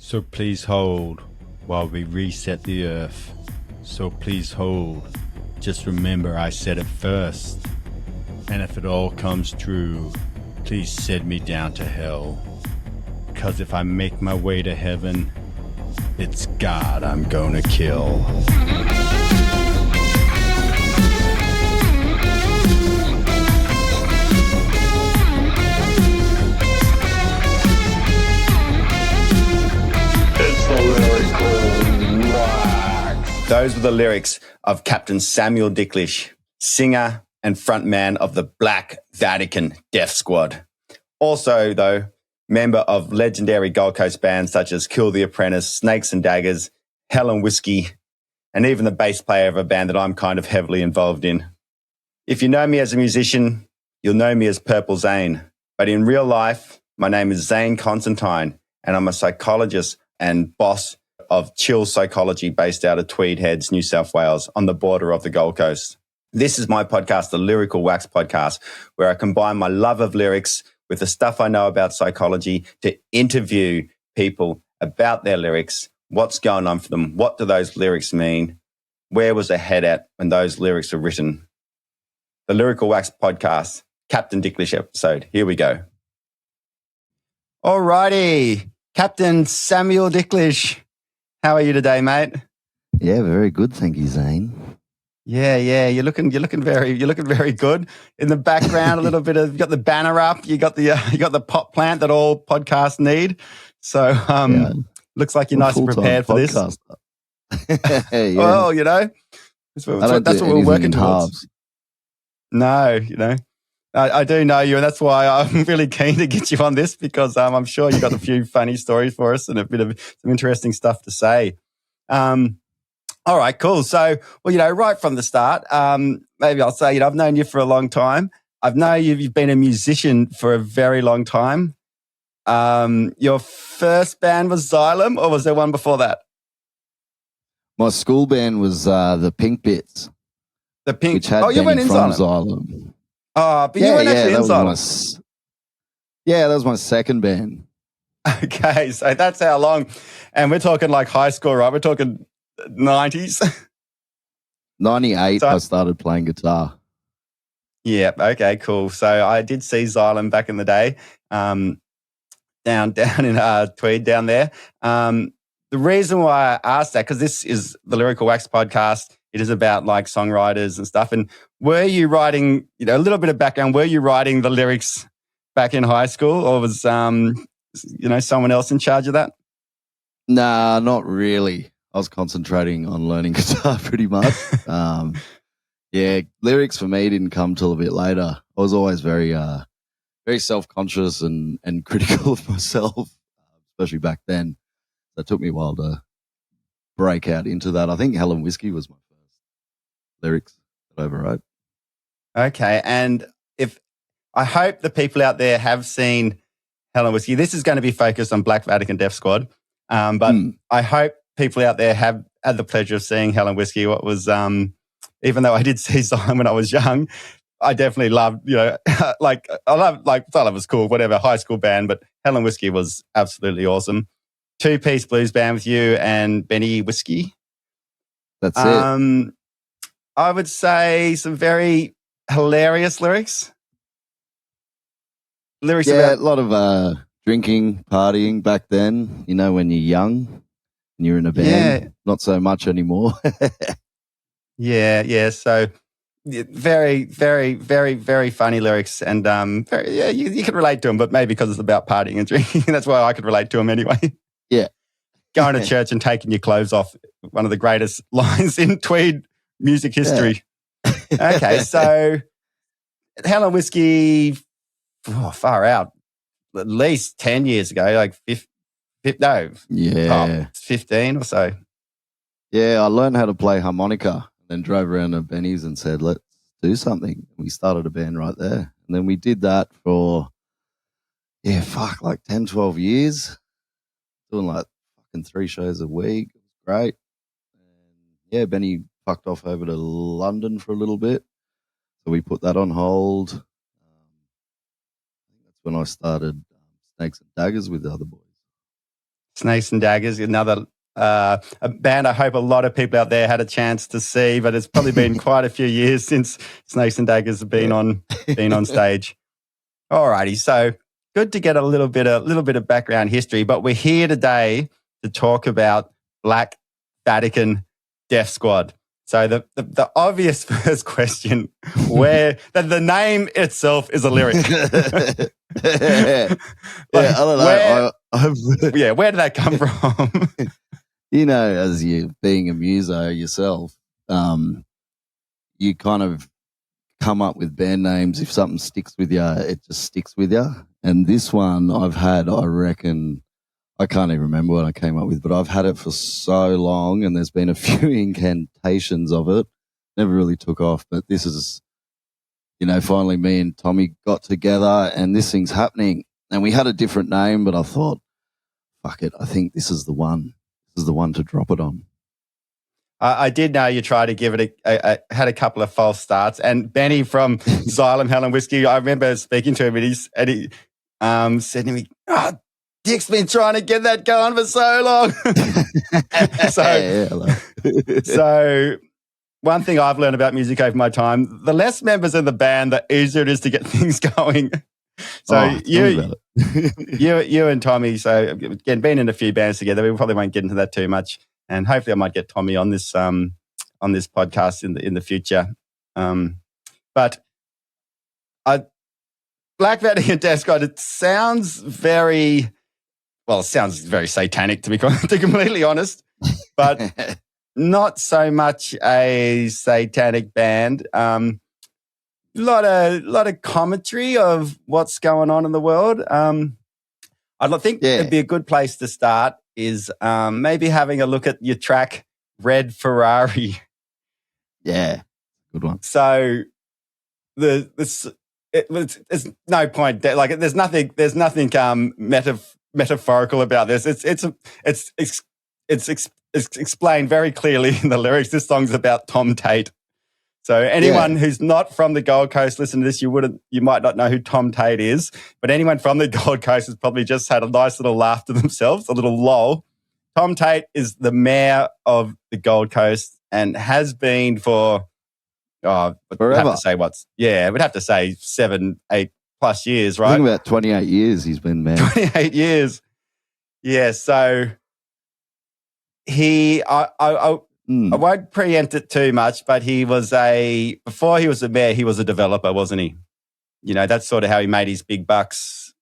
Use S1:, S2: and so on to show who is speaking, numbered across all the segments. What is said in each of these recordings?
S1: So please hold while we reset the earth. So please hold. Just remember I said it first. And if it all comes true, please send me down to hell. 'Cause if I make my way to heaven, it's God I'm gonna kill. Those were the lyrics of Captain Samuel Dicklish, singer and frontman of the Black Vatican Death Squad. Also, though, member of legendary Gold Coast bands such as Kill the Apprentice, Snakes and Daggers, Hell and Whiskey, and even the bass player of a band that I'm kind of heavily involved in. If you know me as a musician, you'll know me as PurpleZain. But in real life, my name is Zane Constantine, and I'm a psychologist and boss of Chill Psychology based out of Tweed Heads, New South Wales, on the border of the Gold Coast. This is my podcast, the Lyrical Wax Podcast, where I combine my love of lyrics with the stuff I know about psychology to interview people about their lyrics, what's going on for them, what do those lyrics mean, where was their head at when those lyrics were written. The Lyrical Wax Podcast, Captain Dicklish episode. Here we go. All righty, Captain Samuel Dicklish. How are you today, mate?
S2: Yeah, very good, thank you, Zane.
S1: Yeah. You're looking very good. In the background, a little bit of, you got the banner up, you got the pot plant that all podcasts need. So, looks like you're nice and prepared for this.
S2: Yeah.
S1: Well, that's what we're working towards. No, I do know you, and that's why I'm really keen to get you on this because I'm sure you've got a few funny stories for us and a bit of some interesting stuff to say. All right, cool. So, right from the start, maybe I'll say, I've known you for a long time. I've known you've been a musician for a very long time. Your first band was Xylem, or was there one before that?
S2: My school band was the Pink Bits.
S1: The Pink.
S2: Which had
S1: you went in
S2: from
S1: Xylem. Oh, but you weren't actually in Xylem.
S2: That was my second band.
S1: Okay, so that's how long. And we're talking like high school, right? We're talking 90s.
S2: 98, I started playing guitar.
S1: Yeah, okay, cool. So I did see Xylem back in the day, down in Tweed down there. The reason why I asked that, because this is the Lyrical Wax Podcast, it is about like songwriters and stuff. And were you writing, a little bit of background, were you writing the lyrics back in high school, or was, someone else in charge of that?
S2: Nah, not really. I was concentrating on learning guitar pretty much. Lyrics for me didn't come till a bit later. I was always very self-conscious and critical of myself, especially back then. So it took me a while to break out into that. I think Hell and Whiskey was my first lyrics that I ever wrote.
S1: Okay, and I hope the people out there have seen Hell and Whiskey. This is going to be focused on Black Vatican Death Squad, but I hope people out there have had the pleasure of seeing Hell and Whiskey. What was, even though I did see Xylem when I was young, I definitely loved, Xylem was cool, whatever, high school band, but Hell and Whiskey was absolutely awesome. Two-piece blues band with you and Benny Whiskey.
S2: That's it.
S1: I would say some very hilarious lyrics.
S2: A lot of drinking, partying back then, when you're young and you're in a band. Yeah. Not so much anymore.
S1: Yeah. So very, very, very, very funny lyrics. And you can relate to them, but maybe because it's about partying and drinking, that's why I could relate to them anyway.
S2: Yeah.
S1: Going to church and taking your clothes off, one of the greatest lines in Tweed music history. Yeah. Okay, so Hell and Whiskey, far out, at least 10 years ago, 15 or so.
S2: Yeah, I learned how to play harmonica and then drove around to Benny's and said, let's do something. We started a band right there. And then we did that for, 10, 12 years. Doing fucking 3 shows a week. It was great. And Benny fucked off over to London for a little bit. So we put that on hold. I think that's when I started Snakes and Daggers with the other boys.
S1: Snakes and Daggers, another a band I hope a lot of people out there had a chance to see, but it's probably been quite a few years since Snakes and Daggers have been on stage. Alrighty, so good to get a little bit of background history, but we're here today to talk about Black Vatican Death Squad. So the obvious first question, where the name itself is a lyric.
S2: I don't know.
S1: Where did that come from?
S2: You know, as you being a muso yourself, you kind of come up with band names. If something sticks with you, it just sticks with you. And this one I've had, I reckon, I can't even remember what I came up with, but I've had it for so long, and there's been a few incantations of it. Never really took off, but this is, you know, finally me and Tommy got together and this thing's happening. And we had a different name, but I thought, fuck it, I think this is the one. This is the one to drop it on.
S1: I did know you tried to give it had a couple of false starts. And Benny from Xylem Hell and Whiskey, I remember speaking to him and he said to me, Dick's been trying to get that going for so long. So one thing I've learned about music over my time, the less members in the band, the easier it is to get things going. So you and Tommy, so again, been in a few bands together, we probably won't get into that too much. And hopefully I might get Tommy on this podcast in the future. But Black Vatican Death Squad, it sounds very satanic to be completely honest, but not so much a satanic band. Lot of commentary of what's going on in the world. I think it'd be a good place to start is maybe having a look at your track Red Ferrari.
S2: Yeah, good one.
S1: So there's no point. Like there's nothing metaphorical about this. It's explained very clearly in the lyrics. This song's about Tom Tate. So anyone who's not from the Gold Coast, listen to this, you might not know who Tom Tate is, but anyone from the Gold Coast has probably just had a nice little laugh to themselves, a little lol. Tom Tate is the mayor of the Gold Coast and has been for,
S2: forever.
S1: We'd have to say 7-8 plus years, right?
S2: I think about 28 years he's been mayor.
S1: 28 years. Yeah, so I won't preempt it too much, but before he was a mayor, he was a developer, wasn't he? You know, that's sort of how he made his big bucks.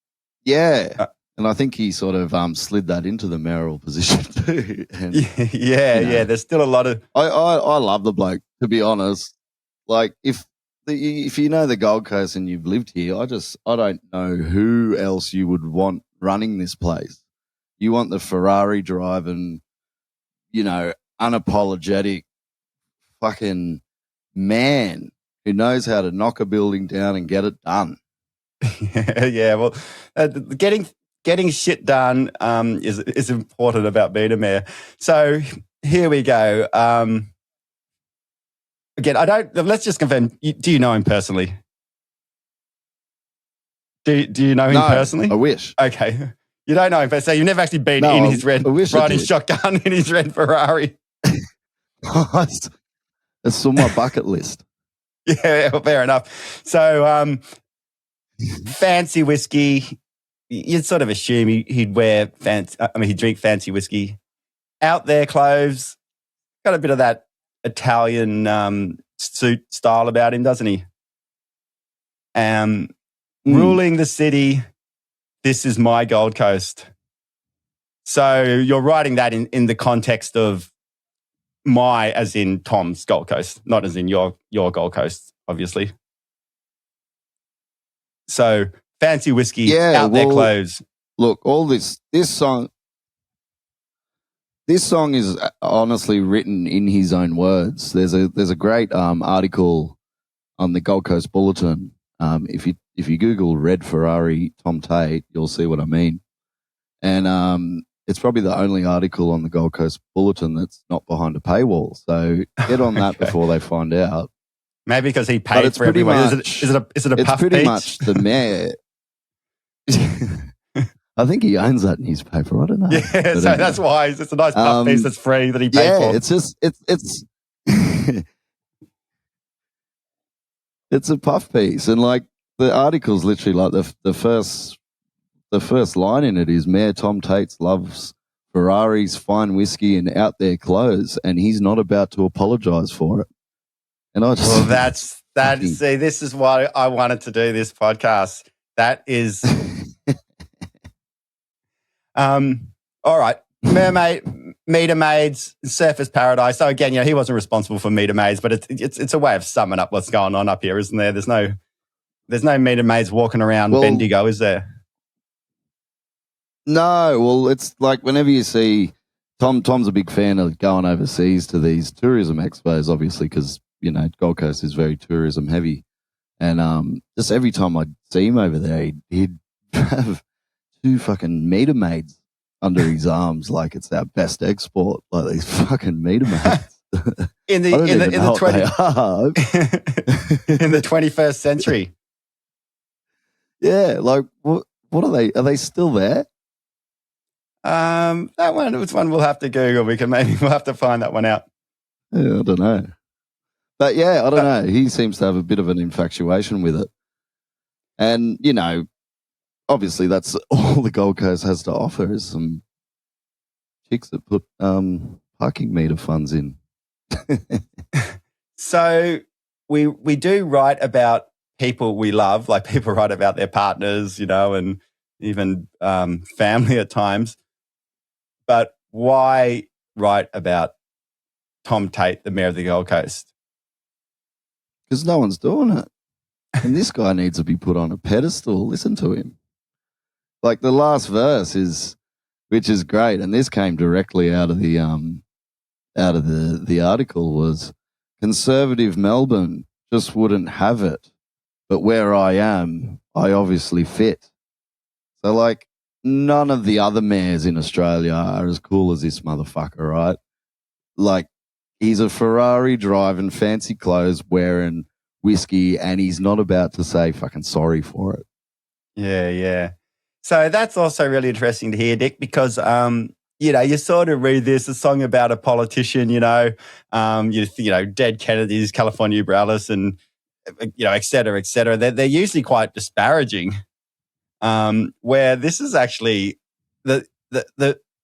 S2: Yeah. And I think he sort of slid that into the mayoral position too. And,
S1: there's still a lot of...
S2: I love the bloke, to be honest. Like, if you know the Gold Coast and you've lived here, I don't know who else you would want running this place. You want the Ferrari driving, you know, unapologetic fucking man who knows how to knock a building down and get it done.
S1: Well, getting shit done is important about being a mayor. So here we go. Again, let's just confirm. Do you know him personally? Do you know him personally?
S2: I wish.
S1: Okay. You don't know him, so you've never actually been in his riding shotgun in his red Ferrari.
S2: That's on my bucket list.
S1: Yeah, well, fair enough. So, fancy whiskey. You'd sort of assume he'd wear he'd drink fancy whiskey. Out there clothes. Got a bit of that Italian suit style about him, doesn't he? Ruling the city. This is my Gold Coast. So you're writing that in the context of my, as in Tom's Gold Coast, not as in your Gold Coast, obviously. So fancy whiskey, out there clothes.
S2: Look, all this song is honestly written in his own words. There's a great article on the Gold Coast Bulletin. If you Google Red Ferrari Tom Tate, you'll see what I mean. And it's probably the only article on the Gold Coast Bulletin that's not behind a paywall. So get on that before they find out.
S1: Maybe because he paid for everyone. Is it a puff
S2: It's pretty
S1: piece?
S2: much the mayor. I think he owns that newspaper. I don't know.
S1: Yeah,
S2: But
S1: so
S2: anyway.
S1: that's why it's a nice puff piece that's free that he paid
S2: Yeah,
S1: for.
S2: it's just it's it's a puff piece, and like the article's literally like the first line in it is Mayor Tom Tates loves Ferraris, fine whiskey, and out there clothes, and he's not about to apologise for it. And I just
S1: Well, that's that. See, this is why I wanted to do this podcast. That is, all right. Mermaid, meter maids, surface paradise. So again, he wasn't responsible for meter maids, but it's a way of summing up what's going on up here, isn't there? There's no meter maids walking around Bendigo, is there?
S2: No, well, it's like whenever you see Tom's a big fan of going overseas to these tourism expos, obviously, because Gold Coast is very tourism heavy, and just every time I'd see him over there, he'd have 2 fucking meter maids under his arms, like it's our best export, like these fucking meter maids.
S1: in the 21st century.
S2: Yeah, like what are they? Are they still there?
S1: That one, it's one we'll have to Google. We'll have to find that one out.
S2: Yeah, I don't know. But yeah, I don't know. He seems to have a bit of an infatuation with it. And, obviously that's all the Gold Coast has to offer is some chicks that put parking meter funds in.
S1: So we do write about people we love, like people write about their partners, and even family at times. But why write about Tom Tate, the Mayor of the Gold Coast?
S2: Because no one's doing it. And this guy needs to be put on a pedestal. Listen to him. Like the last verse which is great, and this came directly out of the article, was conservative Melbourne just wouldn't have it, but where I am, I obviously fit. So like none of the other mayors in Australia are as cool as this motherfucker, right? Like he's a Ferrari driving, fancy clothes, wearing whiskey, and he's not about to say fucking sorry for it.
S1: Yeah. So that's also really interesting to hear, Dick, because you sort of read this, a song about a politician, dead Kennedys, California Bralis, and et cetera, et cetera. They're usually quite disparaging. Where this is actually the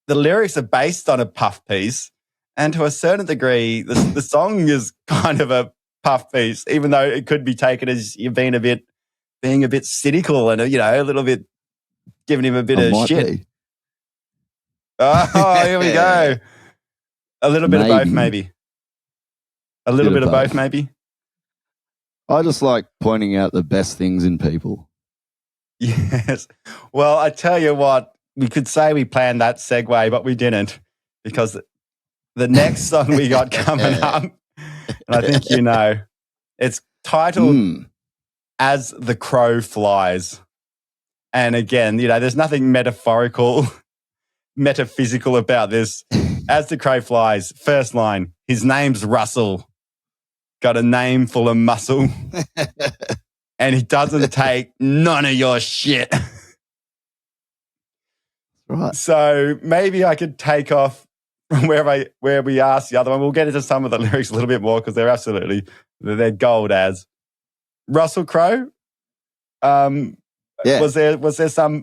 S1: lyrics are based on a puff piece, and to a certain degree, the song is kind of a puff piece, even though it could be taken as you being a bit cynical and a little bit giving him a bit of shit. Be. Oh, here we go. A little bit of both, maybe. A little bit of both, maybe.
S2: I just like pointing out the best things in people.
S1: Yes. Well, I tell you what, we could say we planned that segue, but we didn't, because the next song we got coming up, and I think it's titled As the Crow Flies. And again, there's nothing metaphysical about this. As the crow flies, first line, his name's Russell. Got a name full of muscle. And he doesn't take none of your shit.
S2: Right.
S1: So maybe I could take off from where we asked the other one. We'll get into some of the lyrics a little bit more because they're gold as. Russell Crowe.
S2: Yeah.
S1: Was there some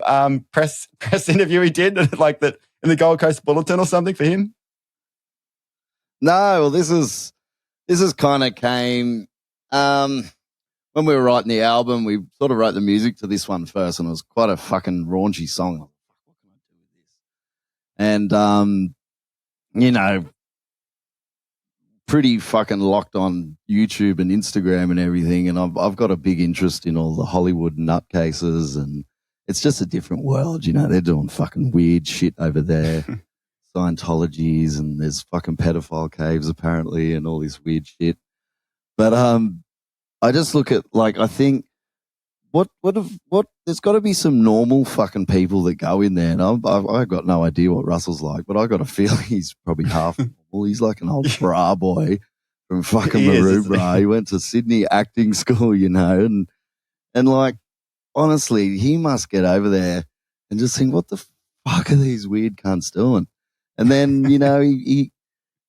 S1: press interview he did like that in the Gold Coast Bulletin or something for him?
S2: No, well, this is kind of came when we were writing the album. We sort of wrote the music to this one first, and it was quite a fucking raunchy song. What can I do with this? And pretty fucking locked on YouTube and Instagram and everything, and I've got a big interest in all the Hollywood nutcases, and it's just a different world, they're doing fucking weird shit over there. Scientologies, and there's fucking pedophile caves apparently and all this weird shit. But I just look at, like, I think what there's got to be some normal fucking people that go in there, and I've got no idea what Russell's like, but I got a feeling he's probably half normal. He's like an old bra boy from fucking Maroubra. He went to Sydney acting school, and like, honestly, he must get over there and just think, what the fuck are these weird cunts doing? And then, he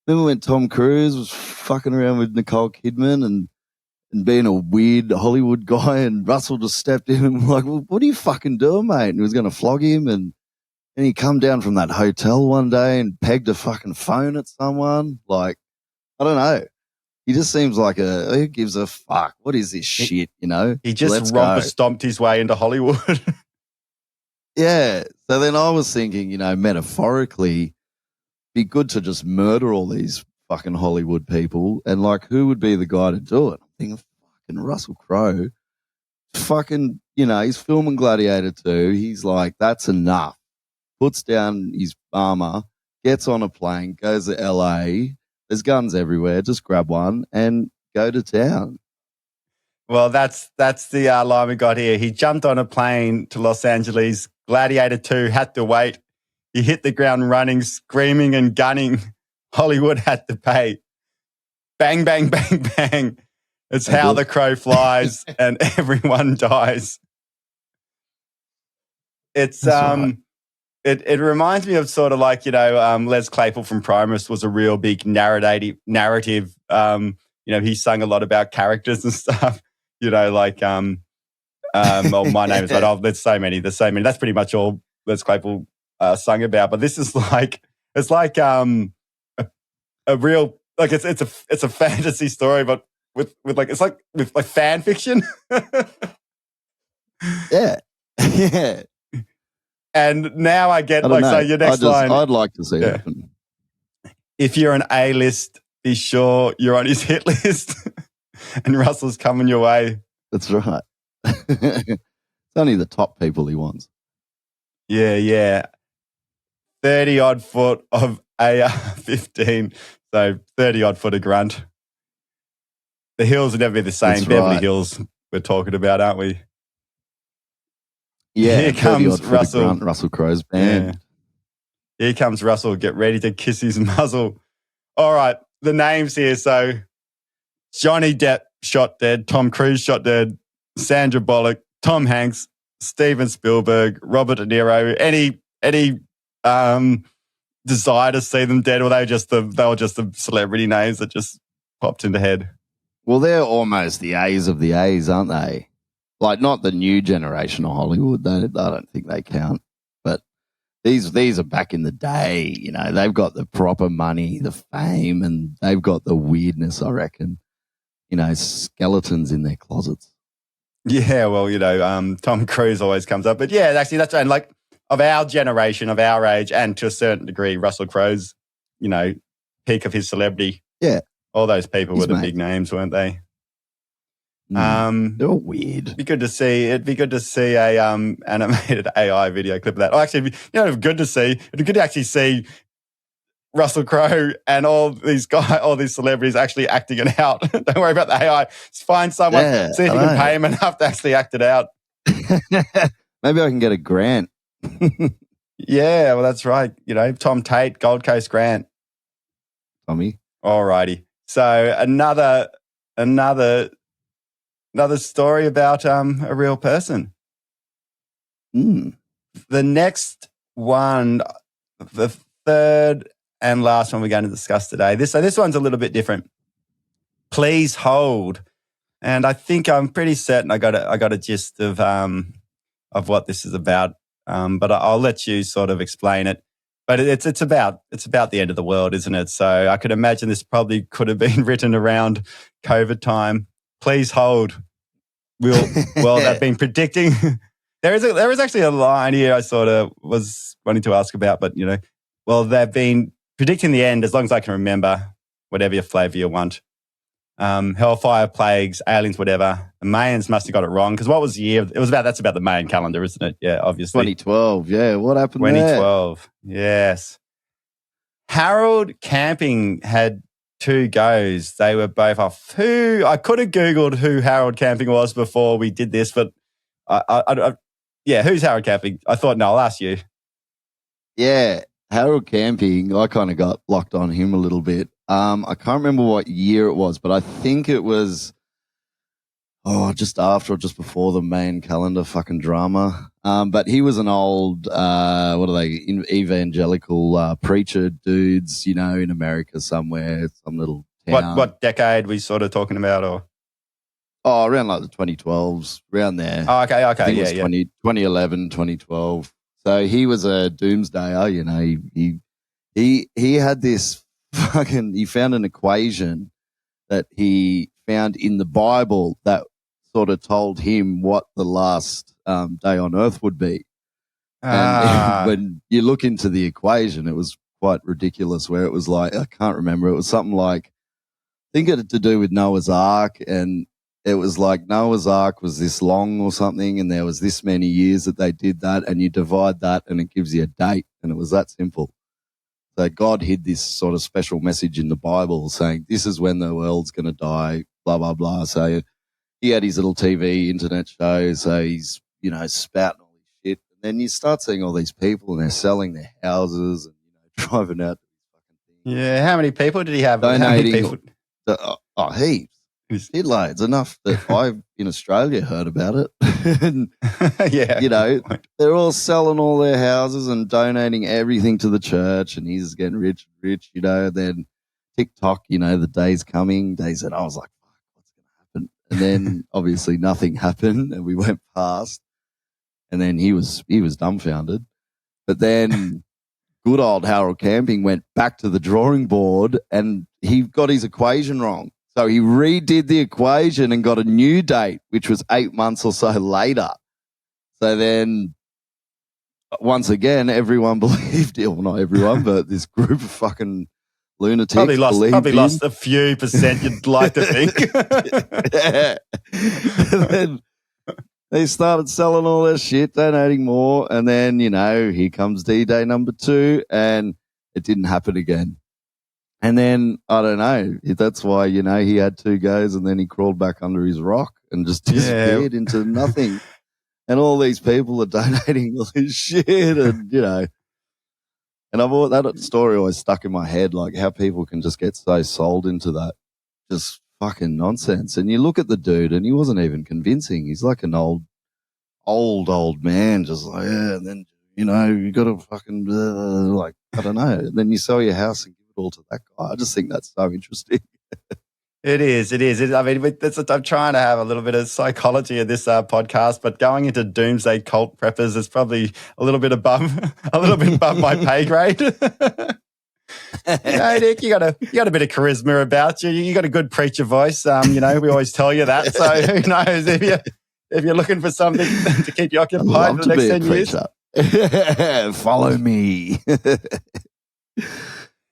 S2: remember when Tom Cruise was fucking around with Nicole Kidman and being a weird Hollywood guy, and Russell just stepped in and was like, well, what are you fucking doing, mate? And he was going to flog him, and he come down from that hotel one day and pegged a fucking phone at someone. Like, I don't know. He just seems like who gives a fuck? What is this shit,
S1: He just romper-stomped his way into Hollywood.
S2: Yeah. So then I was thinking, metaphorically, be good to just murder all these fucking Hollywood people, and like, who would be the guy to do it? I'm thinking fucking Russell Crowe. Fucking, he's filming Gladiator 2. He's like, that's enough. Puts down his armor, gets on a plane, goes to LA. There's guns everywhere. Just grab one and go to town.
S1: Well, that's the line we got here. He jumped on a plane to Los Angeles. Gladiator 2 had to wait. He hit the ground running, screaming and gunning. Hollywood had to pay. Bang, bang, bang, bang. It's how the crow flies and everyone dies. It's right. It reminds me of sort of like, Les Claypool from Primus was a real big narrative. He sung a lot about characters and stuff. Like My Name Is Red. Oh, there's so many. That's pretty much all Les Claypool sung about. But this is like, it's like a real, like it's a fantasy story, but with like, it's like with like fan fiction.
S2: Yeah. Yeah.
S1: And now I get so your next line.
S2: I'd like to see it happen.
S1: If you're an A-list, be sure you're on his hit list. And Russell's coming your way.
S2: That's right. It's only the top people he wants.
S1: Yeah. 30-odd foot of AR-15. So 30-odd foot of grunt. The hills will never be the same. That's Beverly right. Hills we're talking about, aren't we?
S2: Yeah,
S1: here comes Russell.
S2: Russell Crowe's band.
S1: Yeah. Here comes Russell. Get ready to kiss his muzzle. All right, the names here. So Johnny Depp shot dead. Tom Cruise shot dead. Sandra Bullock. Tom Hanks. Steven Spielberg. Robert De Niro. Any desire to see them dead, or they were just the celebrity names that just popped into head?
S2: Well, they're almost the A's of the A's, aren't they? Like, not the new generation of Hollywood. I don't think they count. But these are back in the day. They've got the proper money, the fame, and they've got the weirdness, I reckon. Skeletons in their closets.
S1: Yeah, well, Tom Cruise always comes up. But yeah, actually, that's right. Like, of our generation, of our age, and to a certain degree, Russell Crowe's, peak of his celebrity.
S2: Yeah.
S1: All those people were the big names, weren't they?
S2: They're all weird.
S1: It'd be good to see a animated AI video clip of that. Oh, actually, good to see. It'd be good to actually see Russell Crowe and all these celebrities actually acting it out. Don't worry about the AI. Just find someone, see if you can pay him enough to actually act it out.
S2: Maybe I can get a grant.
S1: Yeah, well, that's right. Tom Tate, Gold Coast grant.
S2: Tommy.
S1: All righty. So another story about a real person. The next one, the third and last one we're going to discuss today. This one's a little bit different. Please hold. And I think I'm pretty certain I got a gist of what this is about. But I'll let you sort of explain it. But it's about the end of the world, isn't it? So I could imagine this probably could have been written around COVID time. Please hold. They've been predicting. There is actually a line here I sort of was wanting to ask about, but they've been predicting the end as long as I can remember, whatever your flavor you want. Hellfire, plagues, aliens, whatever. The Mayans must have got it wrong because what was the year? That's about the Mayan calendar, isn't it? Yeah, obviously.
S2: 2012. Yeah, what happened
S1: 2012. Yes. Harold Camping had 2 goes. They were both off. I could have Googled who Harold Camping was before we did this, but who's Harold Camping? I thought, no, I'll ask you.
S2: Yeah, Harold Camping, I kind of got locked on him a little bit. I can't remember what year it was, but I think it was just after or just before the main calendar fucking drama. But he was an old, evangelical preacher dudes, in America somewhere, some little town.
S1: What decade we sort of talking about, or?
S2: Oh, around like the 2012s, around there.
S1: Oh, okay,
S2: I think it was 2011, 2012. So he was a doomsdayer, he had this he found an equation that he found in the Bible that sort of told him what the last day on earth would be. And when you look into the equation, it was quite ridiculous, where it was like, I can't remember. It was something like, I think it had to do with Noah's Ark, and it was like Noah's Ark was this long or something, and there was this many years that they did that, and you divide that and it gives you a date, and it was that simple. So God hid this sort of special message in the Bible saying, this is when the world's going to die, blah, blah, blah. So he had his little TV internet show, so he's, spouting all this shit. And then you start seeing all these people and they're selling their houses and, driving out.
S1: Yeah, how many people did he have?
S2: Donating. Heaps. Shitloads, enough that I've in Australia heard about it. And,
S1: yeah.
S2: They're all selling all their houses and donating everything to the church, and he's getting rich. Then TikTok, the day's coming. They said, I was like, fuck, what's going to happen? And then obviously nothing happened, and we went past, and then he was dumbfounded. But then good old Harold Camping went back to the drawing board, and he got his equation wrong. So he redid the equation and got a new date, which was 8 months or so later. So then, once again, everyone believed it. Well, not everyone, but this group of fucking lunatics
S1: probably lost
S2: him.
S1: a few percent, you'd like to think.
S2: Yeah. And then they started selling all their shit, donating more. And then, here comes D-Day number 2, and it didn't happen again. And then, I don't know, that's why, he had 2 goes, and then he crawled back under his rock and just disappeared into nothing. And all these people are donating all this shit, and, and that story always stuck in my head, like how people can just get so sold into that just fucking nonsense. And you look at the dude, and he wasn't even convincing. He's like an old man, just like, yeah, and then, you got to fucking, like, I don't know. And then you sell your house and all to that guy. I just think that's so interesting.
S1: It is. I mean, I'm trying to have a little bit of psychology in this podcast, but going into doomsday cult preppers is probably a little bit above my pay grade. Nick, you got a bit of charisma about you. You got a good preacher voice. We always tell you that. So who knows if you're looking for something to keep you occupied for the next 10 years.
S2: Follow me.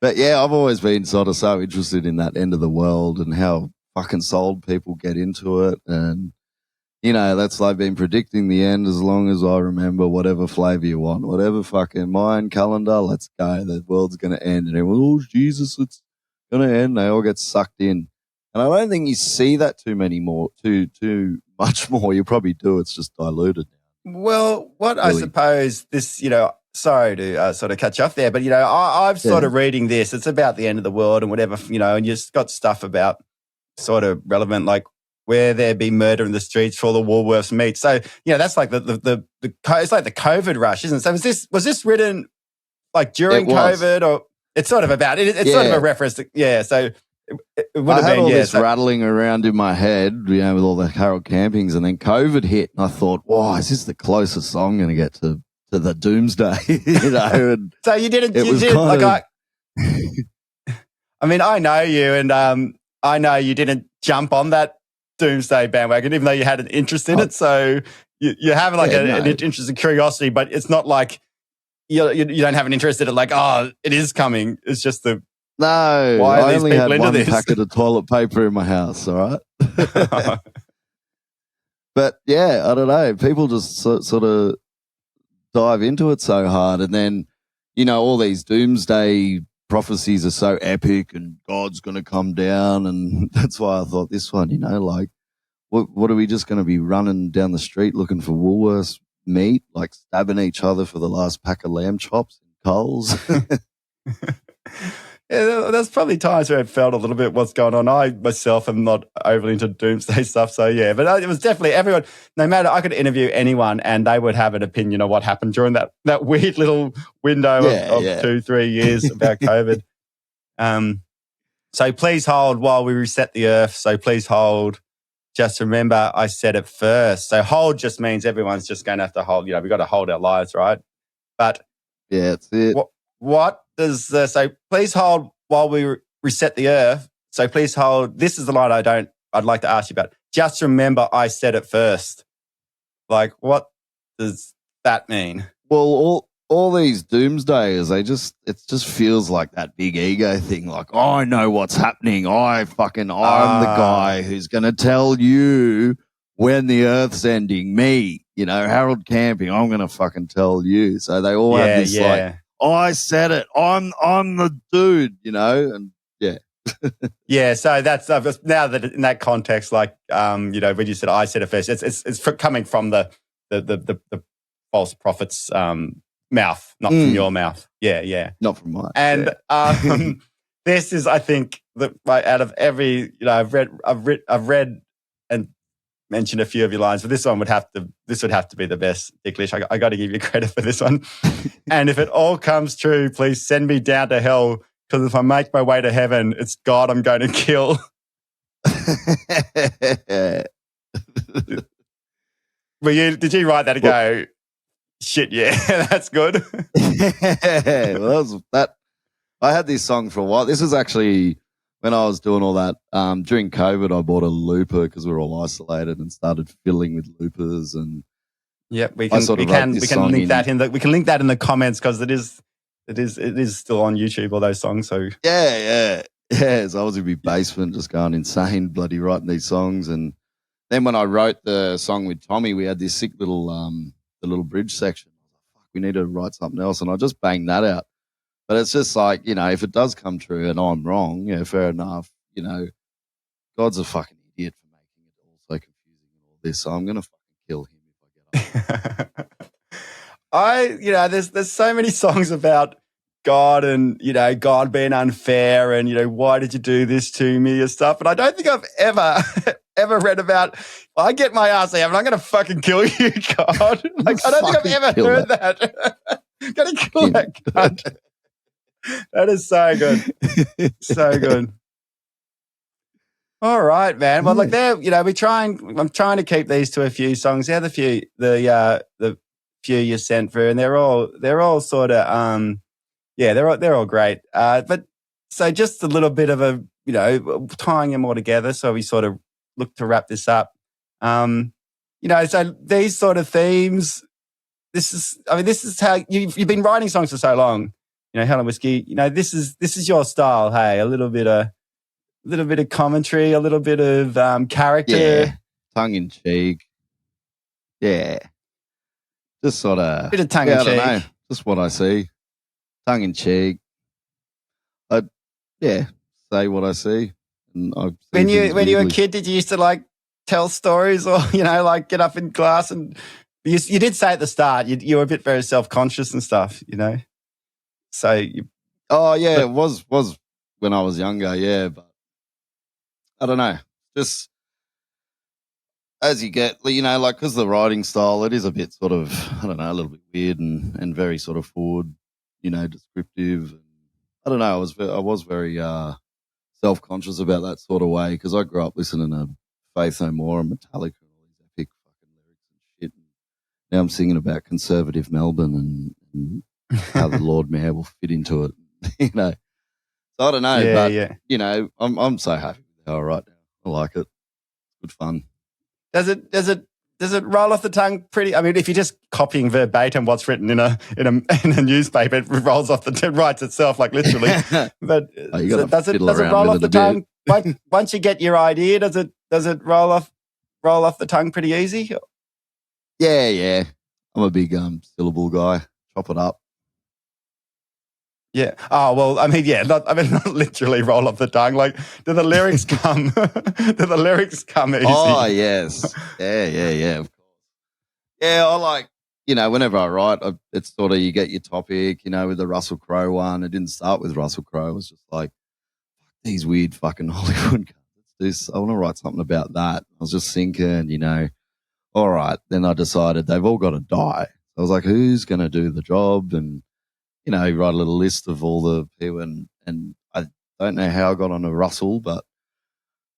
S2: But yeah, I've always been sort of so interested in that end of the world and how fucking sold people get into it. And, that's like been predicting the end as long as I remember, whatever flavor you want, whatever fucking Mayan calendar, let's go. The world's going to end. And everyone, oh, Jesus, it's going to end. They all get sucked in. And I don't think you see that too much more. You probably do. It's just diluted.
S1: Well, I suppose this, sorry to sort of catch you off there, but, I've sort of reading this. It's about the end of the world and whatever, and you've got stuff about sort of relevant, like where there be murder in the streets for all the Woolworths meat. So, that's like the it's like the COVID rush, isn't it? So was this written like during COVID, or it's sort of about it? It's sort of a reference to, so it would have been,
S2: all this rattling around in my head, with all the Harold Campings, and then COVID hit, and I thought, wow, is this the closest I'm going to get to the doomsday? And
S1: so you didn't. I mean, I know you, and I know you didn't jump on that doomsday bandwagon, even though you had an interest in it. So you have like an interest and curiosity, but it's not like you don't have an interest in it. Like, oh, it is coming. It's just
S2: no.
S1: Why
S2: I only had one
S1: this?
S2: packet of toilet paper in my house. All right. But yeah, I don't know. People just sort of dive into it so hard, and then all these doomsday prophecies are so epic, and God's going to come down, and that's why I thought this one, like, what are we just going to be running down the street looking for Woolworths meat, like stabbing each other for the last pack of lamb chops in Coles?
S1: Yeah, there's probably times where it felt a little bit what's going on. I myself am not overly into doomsday stuff, so yeah. But it was definitely everyone. No matter, I could interview anyone, and they would have an opinion of what happened during that weird little window of 2-3 years about COVID. So please hold while we reset the earth. So please hold. Just remember, I said it first. So hold just means everyone's just going to have to hold. We've got to hold our lives, right? But
S2: yeah, that's it.
S1: What does so please hold while we reset the earth. So please hold. This is the line I'd like to ask you about. Just remember, I said it first. Like, what does that mean?
S2: Well, all these doomsdayers, it just feels like that big ego thing. Like, oh, I know what's happening. I'm the guy who's going to tell you when the earth's ending. Me, Harold Camping. I'm going to fucking tell you. So they all have this like, oh, I said it. I'm the dude, and yeah.
S1: Yeah, so that's now that in that context, like when you said I said it first, it's coming from the false prophet's mouth, not from your mouth. Yeah,
S2: not from mine.
S1: And this is, I think, out of every I've read and mentioned a few of your lines, but this would have to be the best, Dicklish. I got to give you credit for this one. And if it all comes true, please send me down to hell. Because if I make my way to heaven, it's God I'm going to kill. Did you write that and go, shit, yeah, that's good?
S2: Well, I had this song for a while. This is actually when I was doing all that. During COVID, I bought a looper because we were all isolated and started fiddling with loopers. And
S1: yep, we can link that in the comments because it is still on YouTube, all those songs. So
S2: yeah. So I was in my basement just going insane, bloody writing these songs. And then when I wrote the song with Tommy, we had this sick little the little bridge section. I was like, fuck, we need to write something else. And I just banged that out. But it's just like, if it does come true and I'm wrong, fair enough. God's a fucking idiot for making it all so confusing and all this. So I'm gonna fucking kill him if I get up.
S1: There's so many songs about God and, God being unfair and, why did you do this to me and stuff. But I don't think I've ever read about, I get my ass out and I'm going to fucking kill you, God. Like, I don't think I've ever heard that. Going to kill that cunt. That is so good. So good. All right, man. Well, look, I'm trying to keep these to a few songs. The other few, the few you sent through, and they're all sort of they're all great. But so just a little bit of a tying them all together. So we sort of look to wrap this up. So these sort of themes. This is how you've been writing songs for so long. Helen Whiskey. This is your style. Hey, a little bit of commentary, a little bit of character,
S2: tongue in cheek. Yeah. Just sort of
S1: bit of tongue in cheek.
S2: I don't know. Just what I see. Tongue in cheek. Say what I see. And
S1: when you were a kid, did you used to like tell stories or like get up in class and you did say at the start you were a bit very self-conscious and stuff, So
S2: it was when I was younger, yeah, but I don't know. Just as you get, because the writing style, it is a bit sort of, I don't know, a little bit weird and very sort of forward, descriptive. I don't know. I was very self-conscious about that sort of way because I grew up listening to Faith No More and Metallica and all these epic fucking lyrics and shit. And now I'm singing about conservative Melbourne and how the Lord Mayor will fit into it, So I don't know, I'm so happy with how I write now. I like it. It's good fun.
S1: Does it roll off the tongue pretty? I mean, if you're just copying verbatim what's written in a newspaper, it rolls off it writes itself, like literally. But does it roll off the tongue once you get your idea? Does it roll off the tongue pretty easy?
S2: Yeah. I'm a big syllable guy. Chop it up.
S1: Yeah. Oh well. I mean, not literally roll off the tongue. Like, do the lyrics come? Do the lyrics come easy?
S2: Oh yes. Yeah. Of course. Yeah, I like. Whenever I write, it's sort of you get your topic. With the Russell Crowe one, it didn't start with Russell Crowe. It was just like these weird fucking Hollywood guys. I want to write something about that. I was just thinking, all right. Then I decided they've all got to die. I was like, who's going to do the job? And, you write a little list of all the people. And I don't know how I got on a Russell, but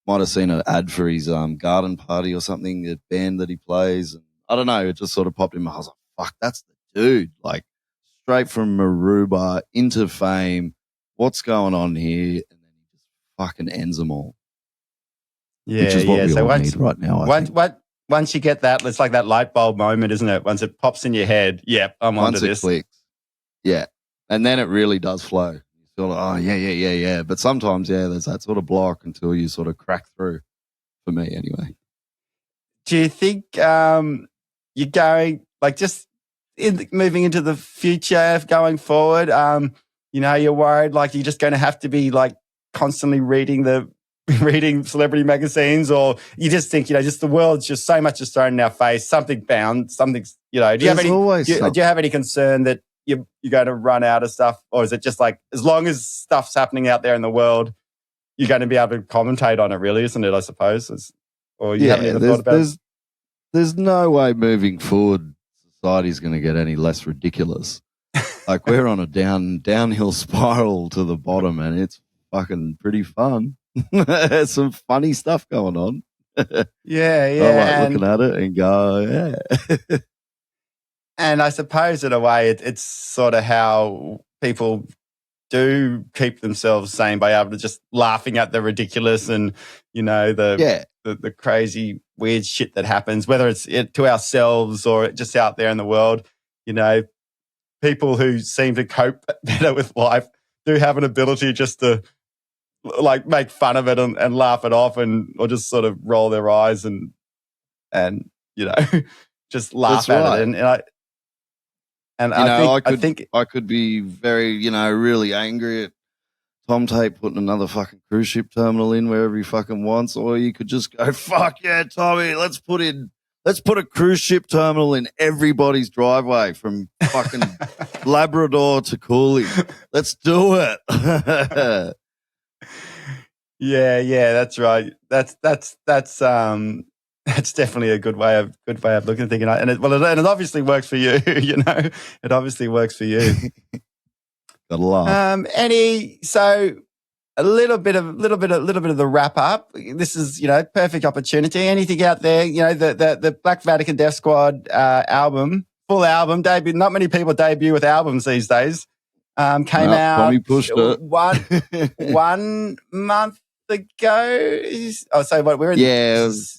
S2: might have seen an ad for his garden party or something, the band that he plays. And I don't know. It just sort of popped in my head. I was like, fuck, that's the dude. Like, straight from Maruba into fame. What's going on here? And then he just fucking ends them all.
S1: Yeah,
S2: which is what we all need right now, I think.
S1: Once you get that, it's like that light bulb moment, isn't it? Once it pops in your head, yep, I'm onto this.
S2: Once it clicks. Yeah. And then it really does flow. You feel like, oh, yeah. But sometimes, there's that sort of block until you sort of crack through, for me anyway.
S1: Do you think you're going, like, just moving into the future, going forward, you're worried, like, you're just going to have to be, like, constantly reading celebrity magazines, or you just think, just the world's just so much is thrown in our face, something's, do you have any concern that you're going to run out of stuff, or is it just like, as long as stuff's happening out there in the world, you're going to be able to commentate on it, really, isn't it, I suppose? Haven't even thought about it?
S2: There's no way moving forward society's going to get any less ridiculous. Like, we're on a downhill spiral to the bottom, and it's fucking pretty fun. There's some funny stuff going on.
S1: Yeah.
S2: I like looking at it and go, yeah.
S1: And I suppose in a way it's sort of how people do keep themselves sane, by able to just laughing at the ridiculous and, the crazy weird shit that happens, whether it's to ourselves or just out there in the world. People who seem to cope better with life do have an ability just to, like, make fun of it and laugh it off, or just sort of roll their eyes and just laugh at it.
S2: I could be very, really angry at Tom Tate putting another fucking cruise ship terminal in wherever he fucking wants, or you could just go, fuck yeah, Tommy, let's put a cruise ship terminal in everybody's driveway from fucking Labrador to Cooley. Let's do it.
S1: Yeah, that's right. That's definitely a good way of looking at things. And it obviously works for you. It obviously works for you.
S2: Gotta laugh.
S1: So a little bit of the wrap up. This is perfect opportunity. Anything out there? The Black Vatican Death Squad full album debut. Not many people debut with albums these days. Came out.
S2: Tommy pushed it.
S1: 1 month ago. We're in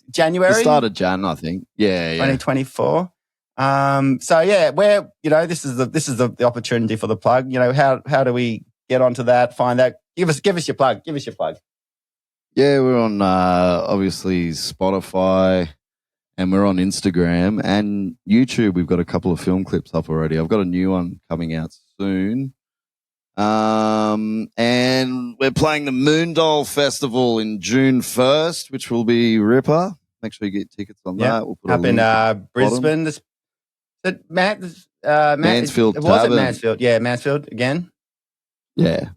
S1: January.
S2: The start of Jan, I think. Yeah.
S1: 2024. This is the opportunity for the plug. How do we get onto that? Find that. Give us your plug.
S2: Yeah, we're on obviously Spotify, and we're on Instagram and YouTube. We've got a couple of film clips up already. I've got a new one coming out soon. And we're playing the Moondole Festival in June 1st, which will be ripper. Make sure you get tickets on that. We'll put
S1: up in Brisbane.
S2: Mansfield.
S1: Was it Mansfield? Yeah, Mansfield again.
S2: Yeah.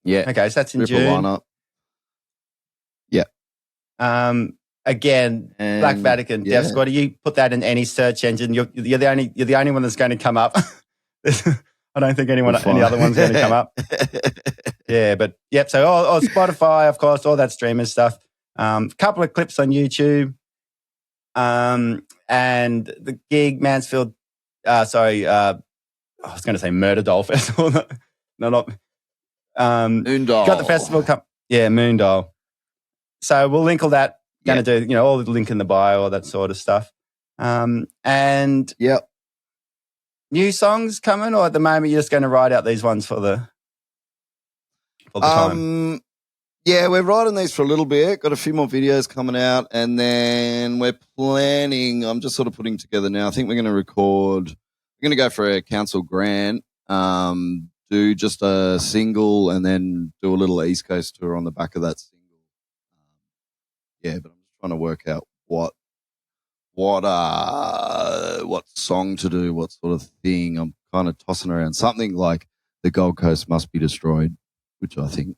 S1: Okay, so that's in
S2: ripper
S1: June.
S2: Lineup. Yeah.
S1: Again, Black Vatican Death Squad. You put that in any search engine. You're the only one that's going to come up. I don't think any other one's going to come up. Yeah, but yep. So all Spotify, of course, all that streaming stuff. Couple of clips on YouTube. And the gig, Mansfield. I was going to say Murder Doll Festival. No, not.
S2: Moondole.
S1: Got the festival. Moondole. So we'll link all that. Going to do, all the link in the bio, all that sort of stuff. And
S2: yep.
S1: New songs coming, or at the moment you're just going to write out these ones for the time?
S2: Yeah, we're writing these for a little bit. Got a few more videos coming out, and then we're planning. I'm just sort of putting together now. I think we're going to record. We're going to go for a council grant. Do just a single, and then do a little East Coast tour on the back of that single. But I'm just trying to work out what song to do, what sort of thing. I'm kind of tossing around something like The Gold Coast Must Be Destroyed, which I think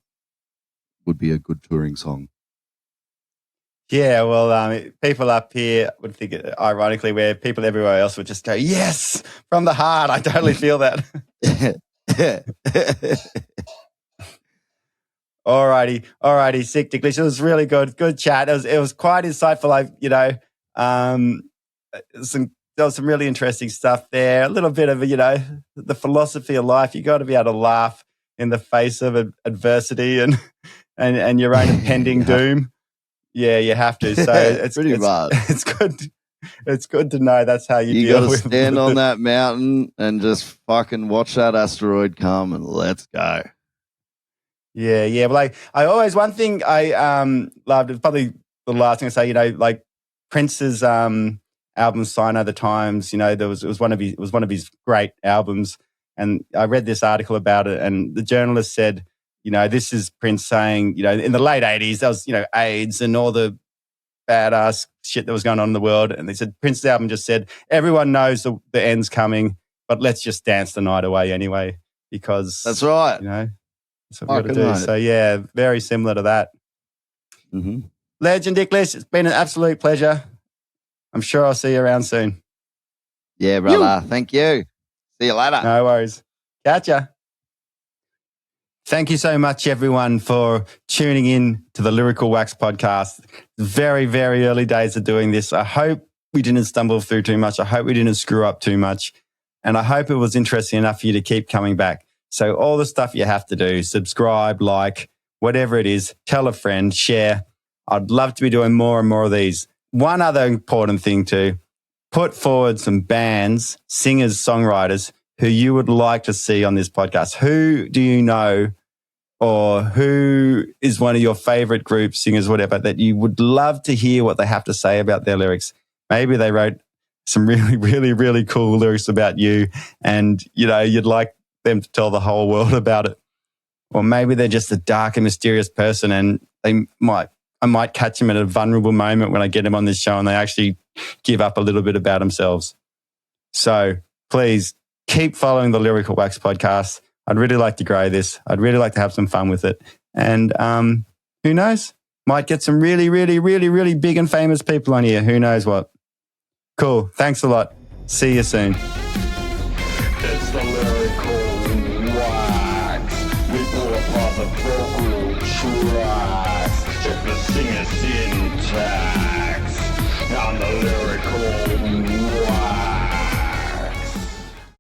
S2: would be a good touring song.
S1: Yeah, well, people up here would think it ironically, where people everywhere else would just go, yes, from the heart. I totally feel that. Alrighty, sick, Dicklish. It was really good chat. It was quite insightful. There was some really interesting stuff there. A little bit of the philosophy of life. You got to be able to laugh in the face of adversity and your own impending doom. Yeah, you have to. So it's good. It's good to know that's how you deal with it. You got to
S2: stand on that mountain and just fucking watch that asteroid come and let's go.
S1: Yeah. Well, one thing I loved is probably the last thing I say. Prince's album "Sign of the Times." It was one of his great albums, and I read this article about it, and the journalist said, this is Prince saying, in the late 80s, there was AIDS and all the badass shit that was going on in the world, and they said Prince's album just said everyone knows the end's coming, but let's just dance the night away anyway, because
S2: that's right.
S1: That's what we've got to do. So, yeah, very similar to that.
S2: Mm-hmm.
S1: Legend, Dicklish, it's been an absolute pleasure. I'm sure I'll see you around soon.
S2: Yeah, brother. Thank you. See you later.
S1: No worries. Catch ya. Thank you so much, everyone, for tuning in to the Lyrical Wax podcast. Very, very early days of doing this. I hope we didn't stumble through too much. I hope we didn't screw up too much. And I hope it was interesting enough for you to keep coming back. So all the stuff you have to do, subscribe, like, whatever it is, tell a friend, share. I'd love to be doing more and more of these. One other important thing too, put forward some bands, singers, songwriters who you would like to see on this podcast. Who do you know, or who is one of your favorite groups, singers, whatever, that you would love to hear what they have to say about their lyrics? Maybe they wrote some really, really, really cool lyrics about you, and you'd like them to tell the whole world about it. Or maybe they're just a dark and mysterious person, and I might catch them at a vulnerable moment when I get them on this show and they actually give up a little bit about themselves. So please keep following the Lyrical Wax podcast. I'd really like to grow this. I'd really like to have some fun with it. And who knows? Might get some really, really, really, really big and famous people on here. Who knows what? Cool. Thanks a lot. See you soon.
S3: It's the Lyrical Wax. We pull apart the vocal tracks. Check the singer syntax. I'm the Lyrical